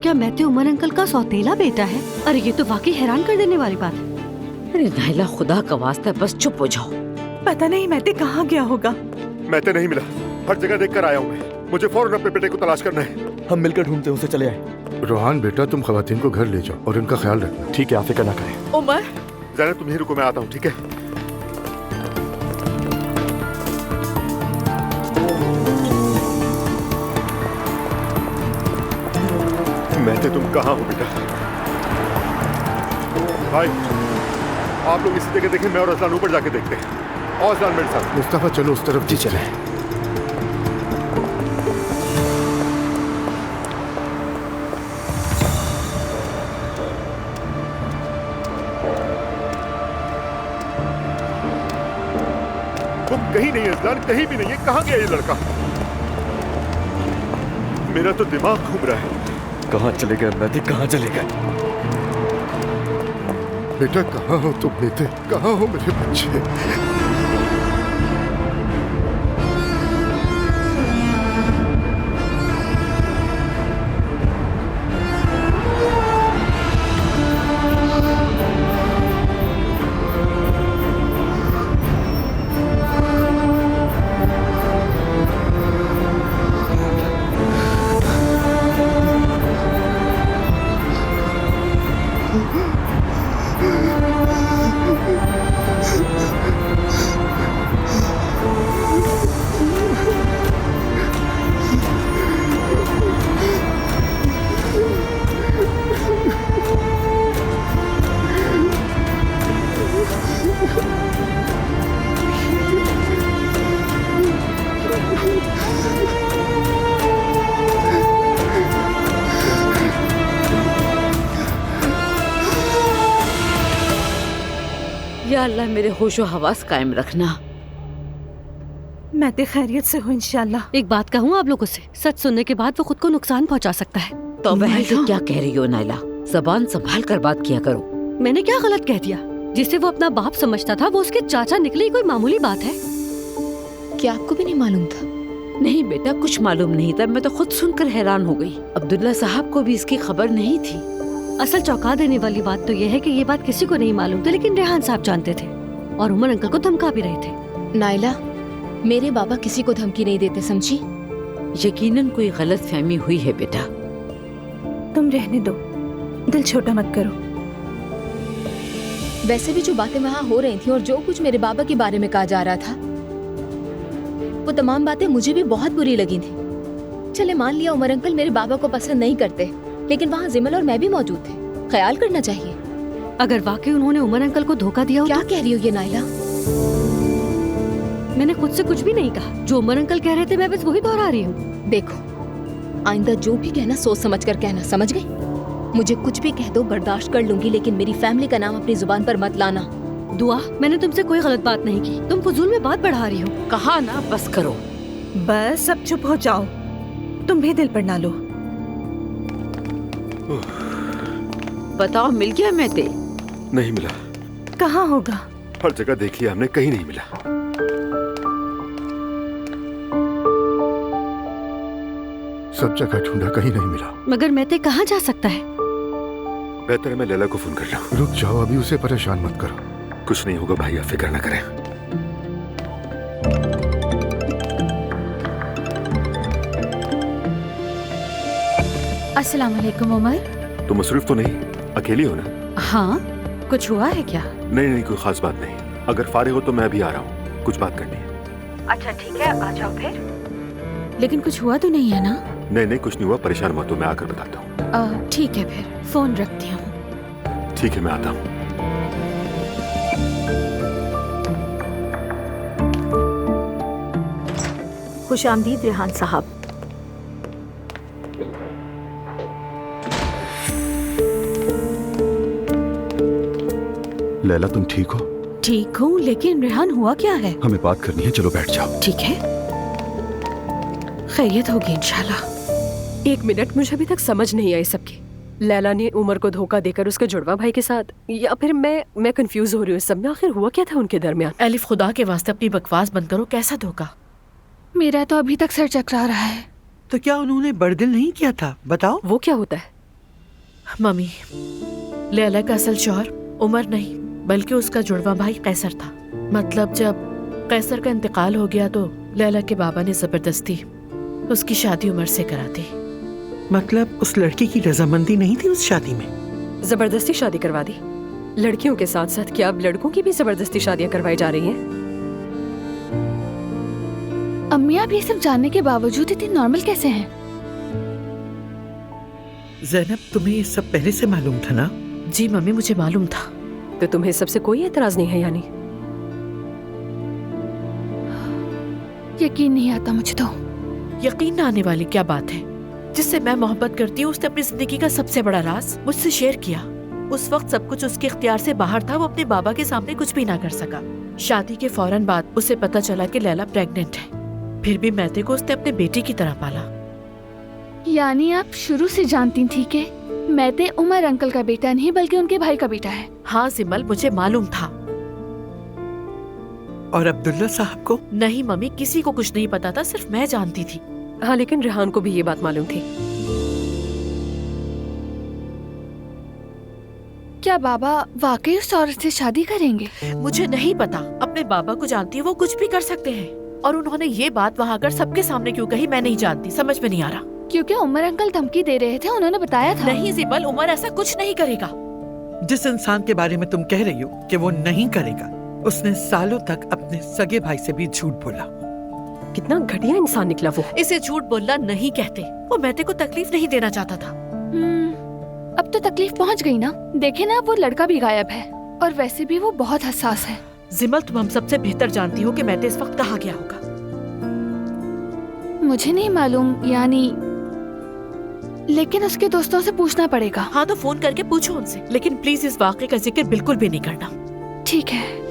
क्या Matthew Umar uncle का सौतेला बेटा है? अरे ये तो वाकई हैरान कर देने वाली बात है। अरे नाइला, खुदा का वास्ता बस चुप हो जाओ। पता नहीं मैथे कहाँ गया होगा। मैथे नहीं मिला, हर जगह देख कर आया हूँ मैं। मुझे फौरन अपने बेटे को तलाश करना है। हम मिलकर ढूंढते उसे चले आए। रोहान बेटा, तुम खवातीन को घर ले जाओ और इनका ख्याल रखना। ठीक है, आप फिक्र ना करें। उमर, ज़रा तुम ही रुको, मैं आता हूँ, ठीक है? मैथे, तुम कहाँ हो बेटा? भाई, आप लोग इसी जगह देखें, मैं और अजलान ऊपर जाके देखते हैं। और अजलान मेरे साथ। मुस्तफा चलो उस तरफ। जी चले। वो कहीं नहीं है अजलान, कहीं भी नहीं है। कहाँ गया ये लड़का? मेरा तो दिमाग घूम रहा है। कहाँ चले गए मैथे, कहाँ चले गए? बेटा कहाँ हो तुम? बेटे कहाँ हो मेरे बच्चे? या अल्लाह, मेरे होशो हवास कायम रखना। मैथे खैरियत से हो इंशाल्लाह। एक बात कहूँ आप लोगों से, सच सुनने के बाद वो खुद को नुकसान पहुँचा सकता है। तो बहन, क्या कह रही हो नाइला? जबान संभाल कर बात किया करो। मैंने क्या गलत कह दिया? जिसे वो अपना बाप समझता था वो उसके चाचा निकले, कोई मामूली बात है? क्या आपको भी नहीं मालूम था? नहीं बेटा, कुछ मालूम नहीं था। मैं तो खुद सुनकर हैरान हो गई। अब्दुल्ला साहब को भी इसकी खबर नहीं थी। असल चौंका देने वाली बात तो ये है कि ये बात किसी को नहीं मालूम थी, लेकिन रेहान साहब जानते थे और उमर अंकल को धमका भी रहे थे। नाइला, मेरे बाबा किसी को धमकी नहीं देते, समझी? यकीनन कोई गलत फहमी हुई है बेटा। तुम रहने दो, दिल छोटा मत करो। वैसे भी जो बातें वहाँ हो रही थी और जो कुछ मेरे बाबा के बारे में कहा जा रहा था, वो तमाम बातें मुझे भी बहुत बुरी लगी थी। चले मान लिया उमर अंकल मेरे बाबा को पसंद नहीं करते, लेकिन वहाँ जिमल और मैं भी मौजूद थे। ख्याल करना चाहिए। अगर वाकई उन्होंने उमर अंकल को धोखा दिया हो क्या कह रही हो ये नाइला? मैंने खुद से कुछ भी नहीं कहा। जो उमर अंकल कह रहे थे मैं बस वही दोहरा रही हूँ। देखो, आइंदा जो भी कहना सोच समझ कर कहना, समझ गई? मुझे कुछ भी कह दो, बर्दाश्त कर लूंगी, लेकिन मेरी फैमिली का नाम अपनी जुबान पर मत लाना। दुआ, मैंने तुमसे कोई गलत बात नहीं की। तुम फजूल में बात बढ़ा रही हो। कहा ना बस करो। बस अब चुप हो जाओ, तुम भी दिल पर ना लो। बताओ, मिल गया मैथे? नहीं मिला। कहाँ होगा? हर जगह देख लिया हमने, कहीं नहीं मिला। सब जगह ढूंढा, कहीं नहीं मिला। मगर मैथे कहाँ जा सकता है? बेहतर है मैं लैला को फोन कर लूं। रुक जाओ, अभी उसे परेशान मत करो। कुछ नहीं होगा भाई, आप फिक्र ना करें। अस्सलाम वालेकुम उमर। तो मसरूफ तो नहीं, अकेली हो ना? हाँ, कुछ हुआ है क्या? नहीं नहीं, कोई खास बात नहीं। अगर फारिग हो तो मैं भी आ रहा हूँ, कुछ बात करनी है। अच्छा ठीक है, आ जाओ फिर। लेकिन कुछ हुआ तो नहीं है ना? नहीं नहीं, कुछ नहीं हुआ, परेशान मत हो, मैं आकर बताता हूँ। ठीक है, फिर फोन रखती हूँ। ठीक है, मैं आता हूँ। खुशामदीद रेहान साहब। लैला, तुम ठीक हो? ठीक हूँ, लेकिन रेहान हुआ क्या है? हमें बात करनी है, चलो बैठ जाओ। ठीक है, खैरियत होगी इंशाल्लाह। एक मिनट, मुझे अभी तक समझ नहीं आई सबकी। लैला ने उमर को धोखा देकर उसके जुड़वा भाई के साथ, या फिर मैं कंफ्यूज हो रही हूँ इस सब में। आखिर हुआ क्या था उनके दरमियान? एलिफ, खुदा के वास्ते अपनी बकवास बंद करो। कैसा धोखा? मेरा तो अभी तक सर चकरा रहा है। तो क्या उन्होंने बर्दिल नहीं किया था? बताओ। वो क्या होता है? मम्मी, लैला का असल शौहर उमर नहीं बल्कि उसका जुड़वा भाई कैसर था। मतलब जब कैसर का इंतकाल हो गया तो लैला के बाबा ने जबरदस्ती उसकी शादी उमर से करा दी। मतलब उस लड़की की रजामंदी नहीं थी उस शादी में? जबरदस्ती शादी करवा दी। लड़कियों के साथ साथ क्या अब लड़कों की भी जबरदस्ती शादियां करवाई जा रही हैं? अम्मी, आप ये सब जानने के बावजूद इतनी नॉर्मल कैसे हैं? ज़ैनब, तुम्हें ये सब पहले से मालूम था ना? जी मम्मी, मुझे मालूम था। तो तुम्हें सबसे कोई एतराज नहीं है यानी? यकीन नहीं आता मुझे तो। यकीन न आने वाली क्या बात है? जिससे मैं मोहब्बत करती हूँ उसने अपनी जिंदगी का सबसे बड़ा राज मुझसे शेयर किया। उस वक्त सब कुछ उसके इख्तियार से बाहर था। वो अपने बाबा के सामने कुछ भी ना कर सका। शादी के फौरन बाद उसे पता चला कि लैला प्रेग्नेंट है। फिर भी मैते को उसने अपने बेटी की तरह पाला। यानी आप शुरू से जानती थी कि मैते उमर अंकल का बेटा नहीं बल्कि उनके भाई का बेटा है? हाँ जिमल, मुझे मालूम था। और अब्दुल्ला साहब को? नहीं मम्मी, किसी को कुछ नहीं पता था, सिर्फ मैं जानती थी। हाँ, लेकिन रेहान को भी ये बात मालूम थी। क्या बाबा वाकई उस औरत से शादी करेंगे? मुझे नहीं पता। अपने बाबा को जानती है, वो कुछ भी कर सकते हैं। और उन्होंने ये बात वहाँ आकर सबके सामने क्यों कही मैं नहीं जानती, समझ में नहीं आ रहा। क्योंकि उमर अंकल धमकी दे रहे थे, उन्होंने बताया था। नहीं जिबल, उमर ऐसा कुछ नहीं करेगा। जिस इंसान के बारे में तुम कह रही हो कि वो नहीं करेगा, उसने सालों तक अपने सगे भाई से भी झूठ बोला। कितना घटिया इंसान निकला वो। इसे झूठ बोलना नहीं कहते। वो मैते को तकलीफ नहीं देना चाहता था। अब तो तकलीफ पहुंच गई ना। देखे ना, वो लड़का भी गायब है और वैसे भी वो बहुत हसास है। जिमल, तुम हम सबसे बेहतर जानती हो कि मैते इस वक्त कहाँ गया होगा। मुझे नहीं मालूम यानी, लेकिन उसके दोस्तों से पूछना पड़ेगा। हाँ तो फोन करके पूछो उनसे, लेकिन प्लीज इस वाक़े का जिक्र बिल्कुल भी नहीं करना। ठीक है।